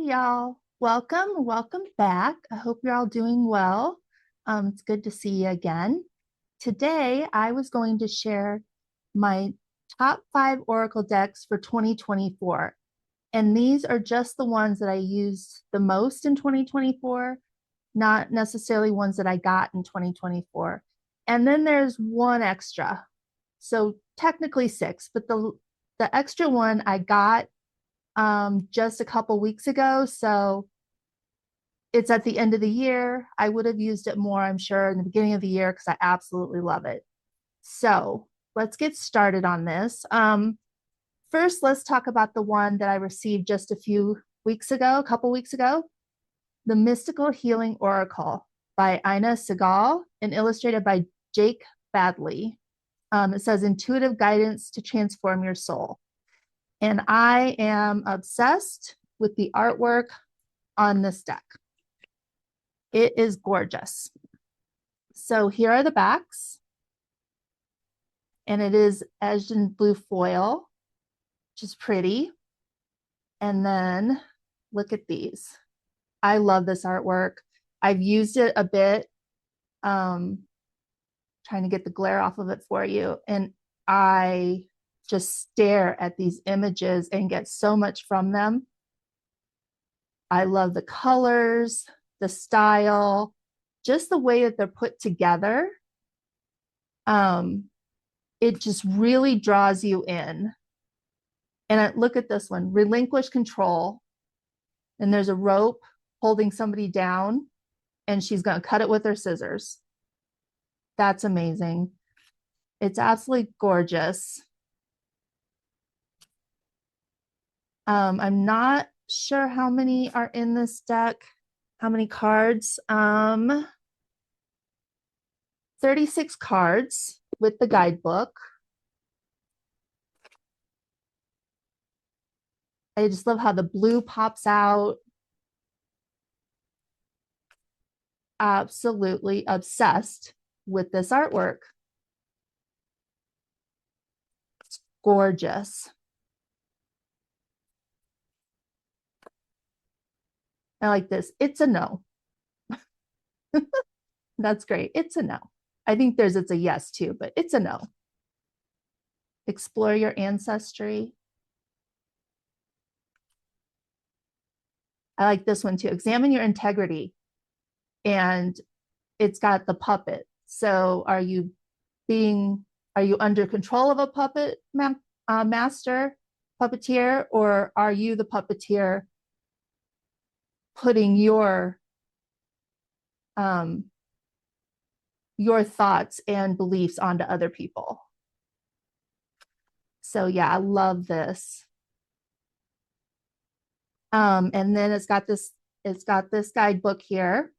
y'all. Welcome back. I hope you're all doing well. It's good to see you again. Today, I was going to share my top 5 Oracle decks for 2024. And these are just the ones that I used the most in 2024, not necessarily ones that I got in 2024. And then there's one extra. So technically 6, but the extra one I got just a couple weeks ago. So it's at the end of the year. I would have used it more, I'm sure, in the beginning of the year because I absolutely love it. So let's get started on this. First, let's talk about the one that I received just a couple weeks ago, the Mystical Healing Oracle by Ina Segal and illustrated by Jake Baddley. It says intuitive guidance to transform your soul. And I am obsessed with the artwork on this deck. It is gorgeous. So here are the backs. And it is edged in blue foil, which is pretty. And then look at these. I love this artwork. I've used it a bit, trying to get the glare off of it for you. And I just stare at these images and get so much from them. I love the colors, the style, just the way that they're put together. It just really draws you in. And look at this one, relinquish control. And there's a rope holding somebody down, and she's going to cut it with her scissors. That's amazing. It's absolutely gorgeous. I'm not sure how many are in this deck, how many cards. 36 cards with the guidebook. I just love how the blue pops out. Absolutely obsessed with this artwork. It's gorgeous. I like this. It's a no. That's great. It's a no. I think it's a yes too, but it's a no. Explore your ancestry. I like this one too. Examine your integrity. And it's got the puppet. So are you under control of a puppet master puppeteer, or are you the puppeteer putting your thoughts and beliefs onto other people? So yeah, I love this. And then it's got this guidebook here.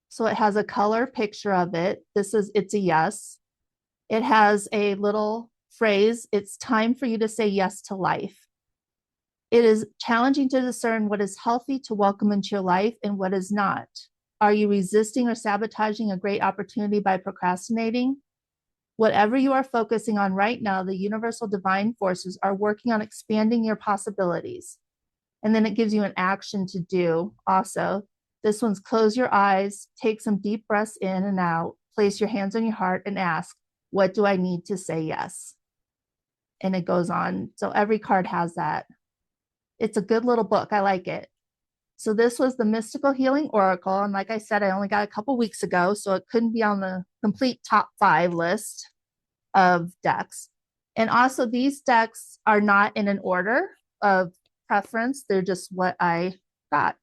So it has a color picture of it. It's a yes. It has a little phrase, it's time for you to say yes to life. It is challenging to discern what is healthy to welcome into your life and what is not. Are you resisting or sabotaging a great opportunity by procrastinating? Whatever you are focusing on right now, the universal divine forces are working on expanding your possibilities. And then it gives you an action to do also. This one's close your eyes, take some deep breaths in and out, place your hands on your heart and ask, what do I need to say yes? And it goes on. So every card has that. It's a good little book. I like it. So this was the Mystical Healing Oracle. And like I said, I only got a couple weeks ago, so it couldn't be on the complete top 5 list of decks. And also these decks are not in an order of preference. They're just what I got,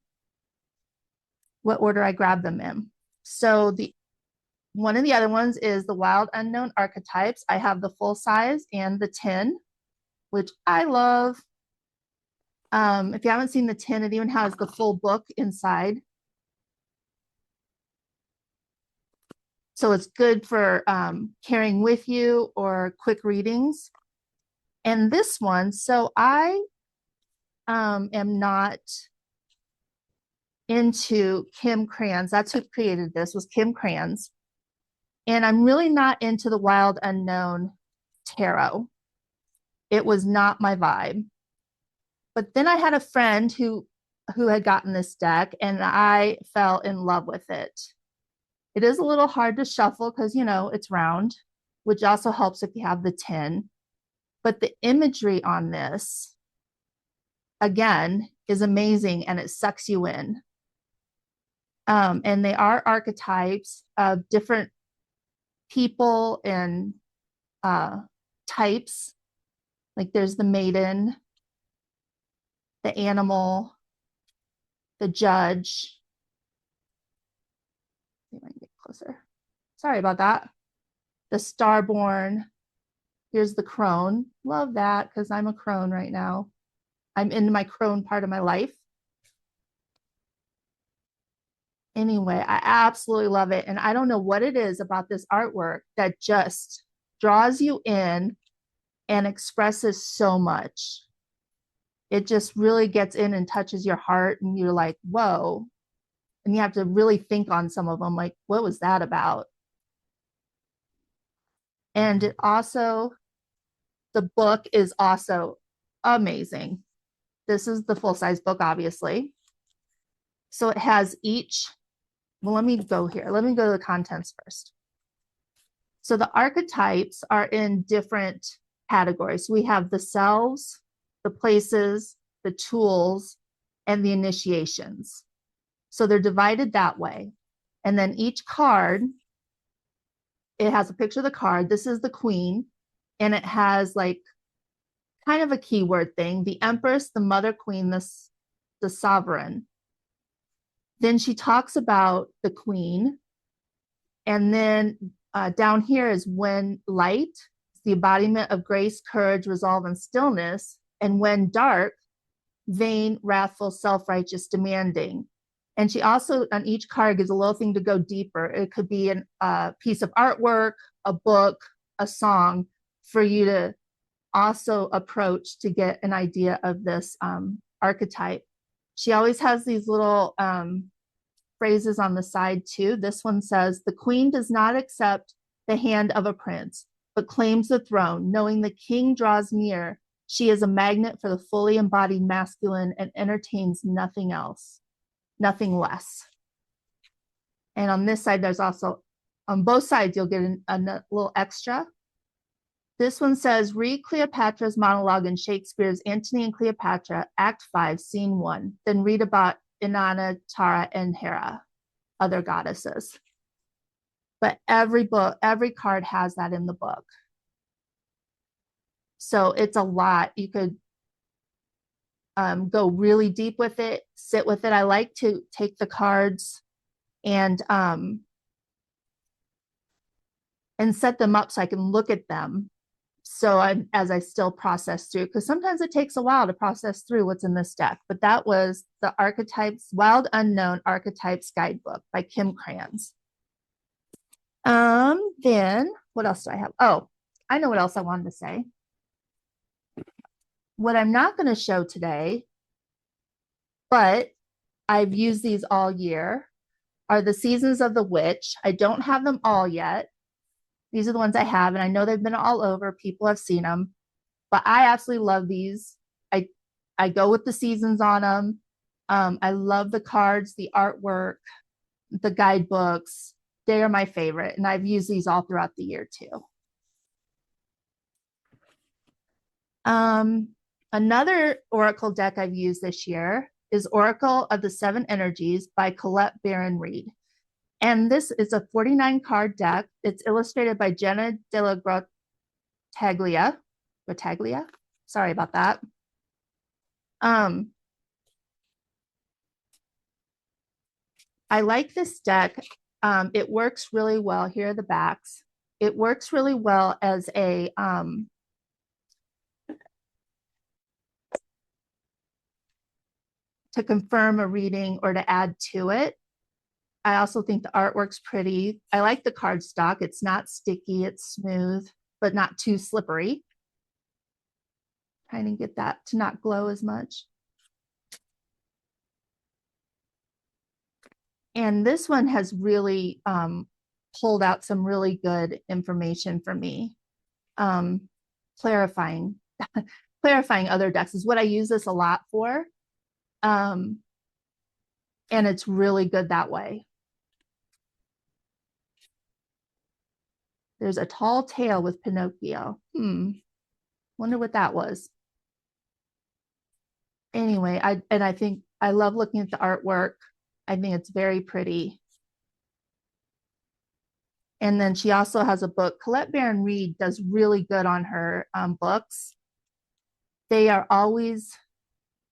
what order I grabbed them in. So one of the other ones is the Wild Unknown Archetypes. I have the full size and the tin, which I love. If you haven't seen the tin, it even has the full book inside. So it's good for carrying with you or quick readings. And this one, so I am not into Kim Krans. That's who created this, was Kim Krans. And I'm really not into the Wild Unknown tarot. It was not my vibe. But then I had a friend who had gotten this deck and I fell in love with it. It is a little hard to shuffle because, you know, it's round, which also helps if you have the tin. But the imagery on this, again, is amazing and it sucks you in. And they are archetypes of different people and types. Like there's the maiden, the animal, the judge. See if I can get closer. Sorry about that. The starborn. Here's the crone. Love that because I'm a crone right now. I'm in my crone part of my life. Anyway, I absolutely love it. And I don't know what it is about this artwork that just draws you in and expresses so much. It just really gets in and touches your heart, and you're like, whoa. And you have to really think on some of them, like, what was that about? And it also, the book is also amazing. This is the full-size book, obviously. So it has each, well, let me go here. Let me go to the contents first. So the archetypes are in different categories. We have the selves, the places, the tools, and the initiations. So they're divided that way. And then each card, it has a picture of the card. This is the queen, and it has like kind of a keyword thing, the empress, the mother queen, the sovereign. Then she talks about the queen. And then down here is when light, the embodiment of grace, courage, resolve, and stillness. And when dark, vain, wrathful, self-righteous, demanding. And she also, on each card, gives a little thing to go deeper. It could be a piece of artwork, a book, a song, for you to also approach to get an idea of this archetype. She always has these little phrases on the side too. This one says, the queen does not accept the hand of a prince, but claims the throne, knowing the king draws near. She is a magnet for the fully embodied masculine and entertains nothing else, nothing less. And on this side, there's also, on both sides, you'll get a little extra. This one says, read Cleopatra's monologue in Shakespeare's Antony and Cleopatra, Act 5, Scene 1. Then read about Inanna, Tara, and Hera, other goddesses. But every card has that in the book. So it's a lot. You could go really deep with it, sit with it. I like to take the cards and set them up so I can look at them. So as I still process through, because sometimes it takes a while to process through what's in this deck. But that was the Archetypes, Wild Unknown Archetypes Guidebook by Kim Krans. Then what else do I have? Oh, I know what else I wanted to say. What I'm not going to show today, but I've used these all year, are the Seasons of the Witch. I don't have them all yet. These are the ones I have, and I know they've been all over. People have seen them, but I absolutely love these. I go with the seasons on them. I love the cards, the artwork, the guidebooks. They are my favorite, and I've used these all throughout the year too. Another Oracle deck I've used this year is Oracle of the Seven Energies by Colette Baron-Reid. And this is a 49 card deck. It's illustrated by Jena DellaGrottaglia. Sorry about that. I like this deck. It works really well. Here are the backs. It works really well as a to confirm a reading or to add to it. I also think the artwork's pretty. I like the cardstock. It's not sticky, it's smooth, but not too slippery. Trying to get that to not glow as much. And this one has really pulled out some really good information for me, clarifying. clarifying other decks is what I use this a lot for. And it's really good that way. There's a tall tale with Pinocchio. Wonder what that was. Anyway, I think I love looking at the artwork. I think it's very pretty. And then she also has a book. Colette Baron-Reid does really good on her books. They are always,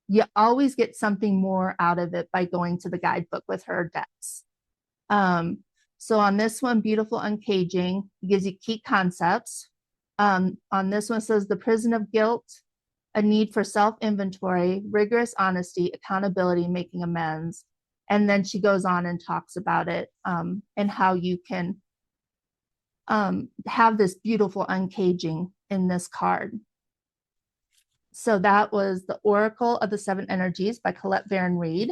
you always get something more out of it by going to the guidebook with her decks. So on this one, Beautiful Uncaging, gives you key concepts. On this one says the prison of guilt, a need for self-inventory, rigorous honesty, accountability, making amends. And then she goes on and talks about it and how you can have this beautiful uncaging in this card. So that was the Oracle of the Seven Energies by Colette Baron-Reid.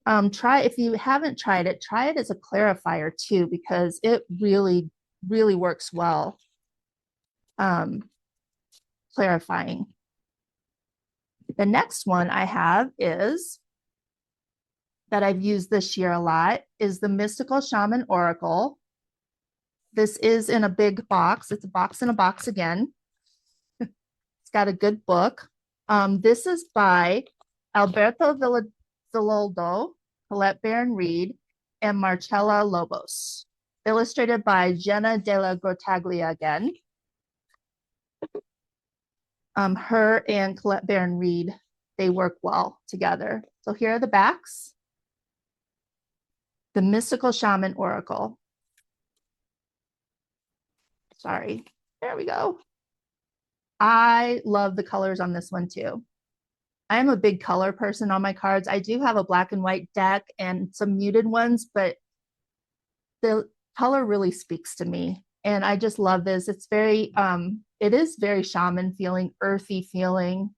If you haven't tried it, try it as a clarifier too, because it really, really works well. Clarifying. The next one I have is that I've used this year a lot is the Mystical Shaman Oracle. This is in a big box. It's a box in a box again. It's got a good book. This is by Alberto Villoldo, Colette Baron-Reid, and Marcela Lobos. Illustrated by Jena DellaGrottaglia again. Her and Colette Baron-Reid, they work well together. So here are the backs. The Mystical Shaman Oracle. Sorry, there we go. I love the colors on this one too. I'm a big color person on my cards. I do have a black and white deck and some muted ones, but the color really speaks to me. And I just love this. It's very, it is very shaman feeling, earthy feeling.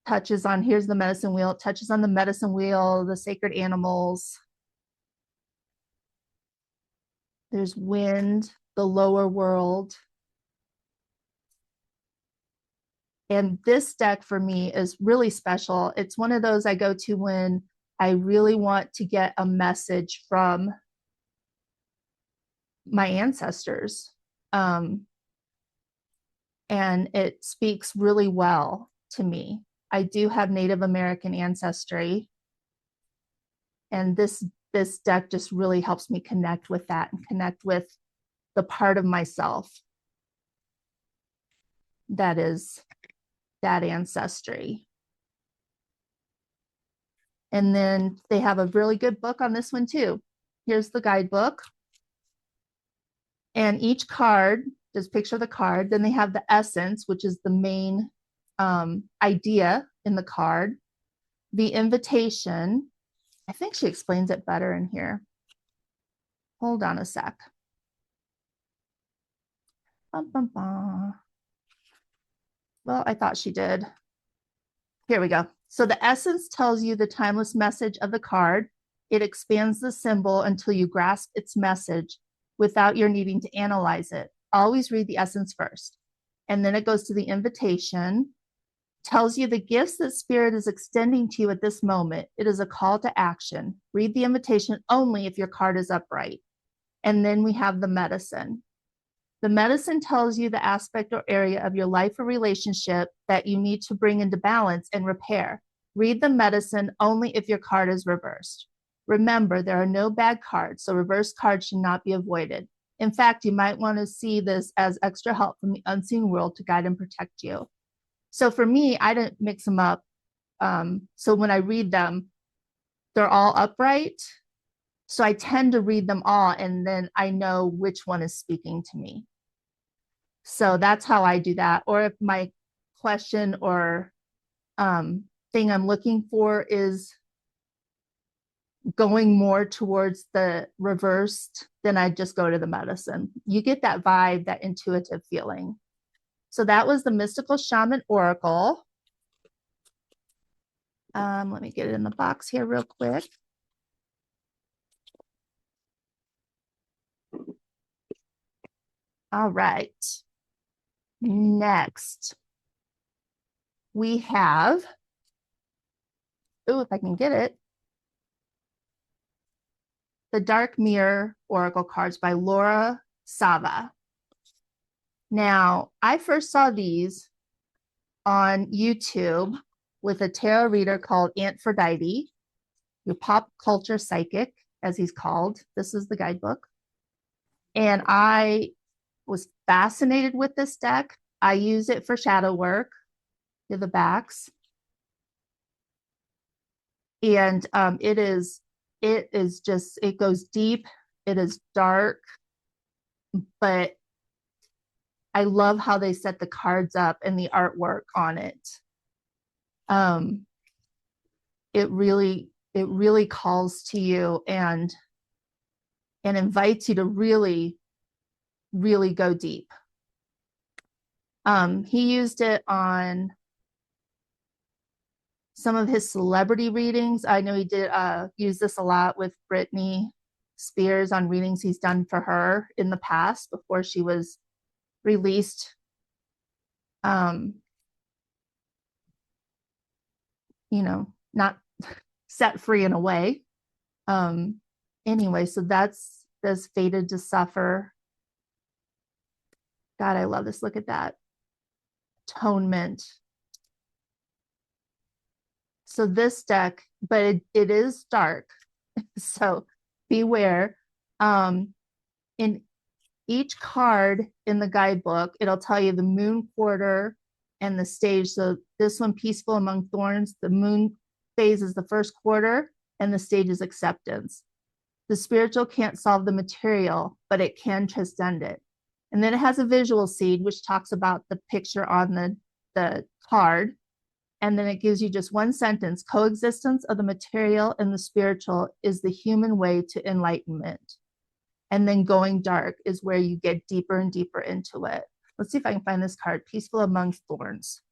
Touches on, here's the medicine wheel, it touches on the medicine wheel, the sacred animals. There's wind, the lower world. And this deck for me is really special. It's one of those I go to when I really want to get a message from my ancestors. And it speaks really well to me. I do have Native American ancestry. And this deck just really helps me connect with that and connect with the part of myself that is that ancestry. And then they have a really good book on this one too. Here's the guidebook. And each card, just picture the card. Then they have the essence, which is the main idea in the card. The invitation. I think she explains it better in here. Hold on a sec. Bum, bum, bum. Well, I thought she did. Here we go. So the essence tells you the timeless message of the card. It expands the symbol until you grasp its message without your needing to analyze it. Always read the essence first. And then it goes to the invitation, tells you the gifts that spirit is extending to you at this moment. It is a call to action. Read the invitation only if your card is upright. And then we have the medicine. The medicine tells you the aspect or area of your life or relationship that you need to bring into balance and repair. Read the medicine only if your card is reversed. Remember, there are no bad cards, so reversed cards should not be avoided. In fact, you might want to see this as extra help from the unseen world to guide and protect you. So for me, I didn't mix them up. So when I read them, they're all upright. So I tend to read them all, and then I know which one is speaking to me. So that's how I do that. Or if my question or thing I'm looking for is going more towards the reversed, then I just go to the medicine. You get that vibe, that intuitive feeling. So that was the Mystical Shaman Oracle. Let me get it in the box here real quick. All right. Next, we have, oh, if I can get it, the Dark Mirror Oracle cards by Laura Sava. Now, I first saw these on YouTube with a tarot reader called Antphrodite, your pop culture psychic, as he's called. This is the guidebook. And I was fascinated with this deck. I use it for shadow work to the backs. And it goes deep. It is dark, but I love how they set the cards up and the artwork on it. It really calls to you and invites you to really, really go deep. He used it on some of his celebrity readings. I know he did use this a lot with Britney Spears on readings he's done for her in the past before she was released. Not set free in a way. Anyway, so that's this Fated to Suffer. God, I love this. Look at that. Atonement. So this deck, but it is dark. So beware. In each card in the guidebook, it'll tell you the moon quarter and the stage. So this one, Peaceful Among Thorns, the moon phase is the first quarter and the stage is acceptance. The spiritual can't solve the material, but it can transcend it. And then it has a visual seed, which talks about the picture on the card. And then it gives you just one sentence: coexistence of the material and the spiritual is the human way to enlightenment. And then going dark is where you get deeper and deeper into it. Let's see if I can find this card, Peaceful Among Thorns.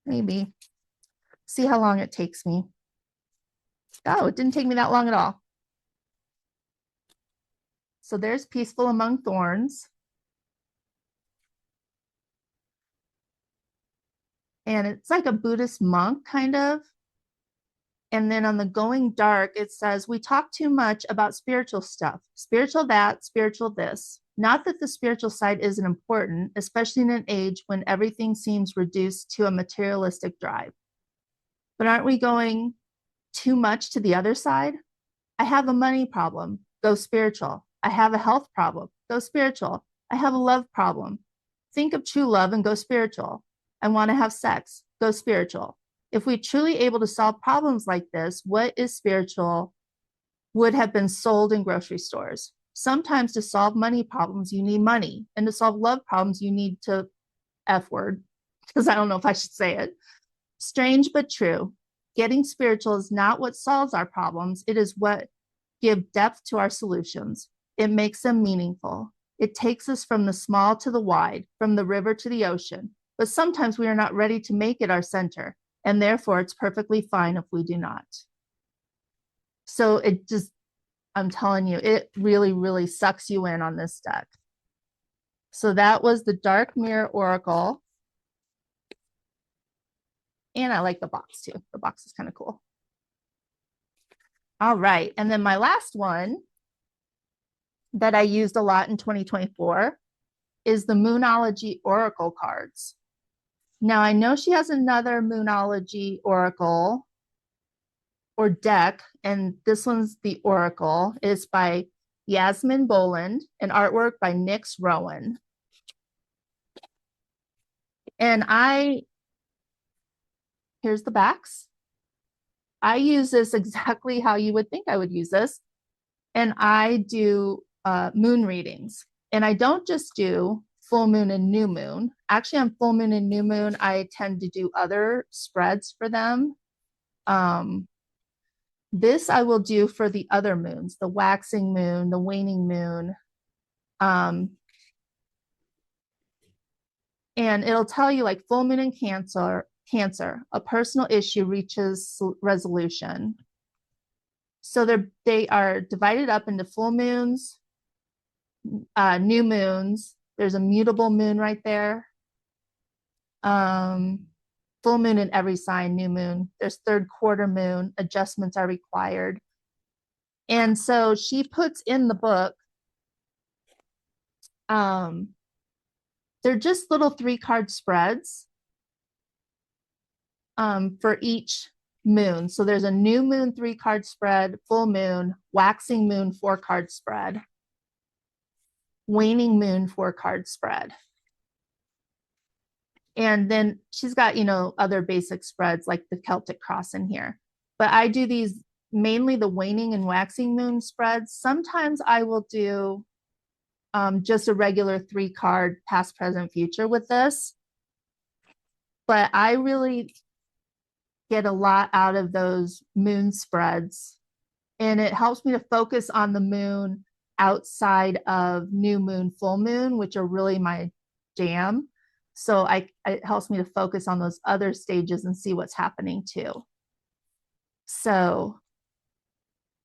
Maybe. See how long it takes me. Oh, it didn't take me that long at all. So there's Peaceful Among Thorns. And it's like a Buddhist monk, kind of. And then on the going dark, it says, we talk too much about spiritual stuff, spiritual that, spiritual this. Not that the spiritual side isn't important, especially in an age when everything seems reduced to a materialistic drive. But aren't we going too much to the other side? I have a money problem, go spiritual. I have a health problem, go spiritual. I have a love problem. Think of true love and go spiritual. I want to have sex, go spiritual. If we truly able to solve problems like this, what is spiritual would have been sold in grocery stores. Sometimes to solve money problems, you need money. And to solve love problems, you need to F word, because I don't know if I should say it. Strange but true. Getting spiritual is not what solves our problems. It is what gives depth to our solutions. It makes them meaningful. It takes us from the small to the wide, from the river to the ocean. But sometimes we are not ready to make it our center. And therefore, it's perfectly fine if we do not. So it just, I'm telling you, it really, really sucks you in on this deck. So that was the Dark Mirror Oracle. And I like the box too. The box is kind of cool. All right. And then my last one that I used a lot in 2024 is the Moonology Oracle cards. Now, I know she has another Moonology Oracle or deck, and this one's the Oracle. It's by Yasmin Boland and artwork by Rowan. And here's the backs. I use this exactly how you would think I would use this. And I do moon readings. And I don't just do full moon and new moon. Actually, on full moon and new moon, I tend to do other spreads for them. This I will do for the other moons, the waxing moon, the waning moon. And it'll tell you like full moon in Cancer, a personal issue reaches resolution. So they are divided up into full moons, new moons. There's a mutable moon right there. Um, full moon in every sign, new moon. There's third quarter moon. Adjustments are required. And so she puts in the book, um, they're just little 3-card spreads for each moon. So there's a new moon 3-card spread, full moon, waxing moon 4-card spread, waning moon 4-card spread. And then she's got, other basic spreads like the Celtic cross in here. But I do these mainly the waning and waxing moon spreads. Sometimes I will do just a regular 3-card past, present, future with this. But I really get a lot out of those moon spreads. And it helps me to focus on the moon outside of new moon, full moon, which are really my jam. So it helps me to focus on those other stages and see what's happening too. So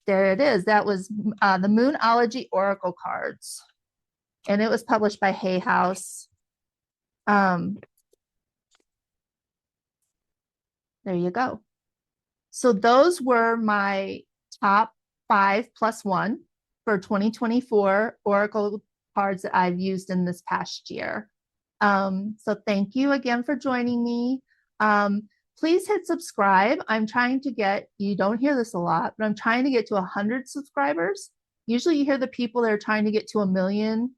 there it is. That was the Moonology Oracle cards. And it was published by Hay House. There you go. So those were my top 5+1 for 2024 Oracle cards that I've used in this past year. So thank you again for joining me. Please hit subscribe. I'm trying to get, you don't hear this a lot, but I'm trying to get to 100 subscribers. Usually you hear the people that are trying to get to 1 million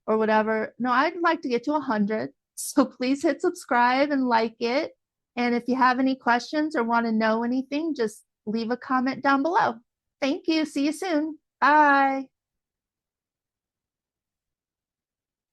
or whatever. No, I'd like to get to 100. So please hit subscribe and like it. And if you have any questions or want to know anything, just leave a comment down below. Thank you. See you soon. Bye.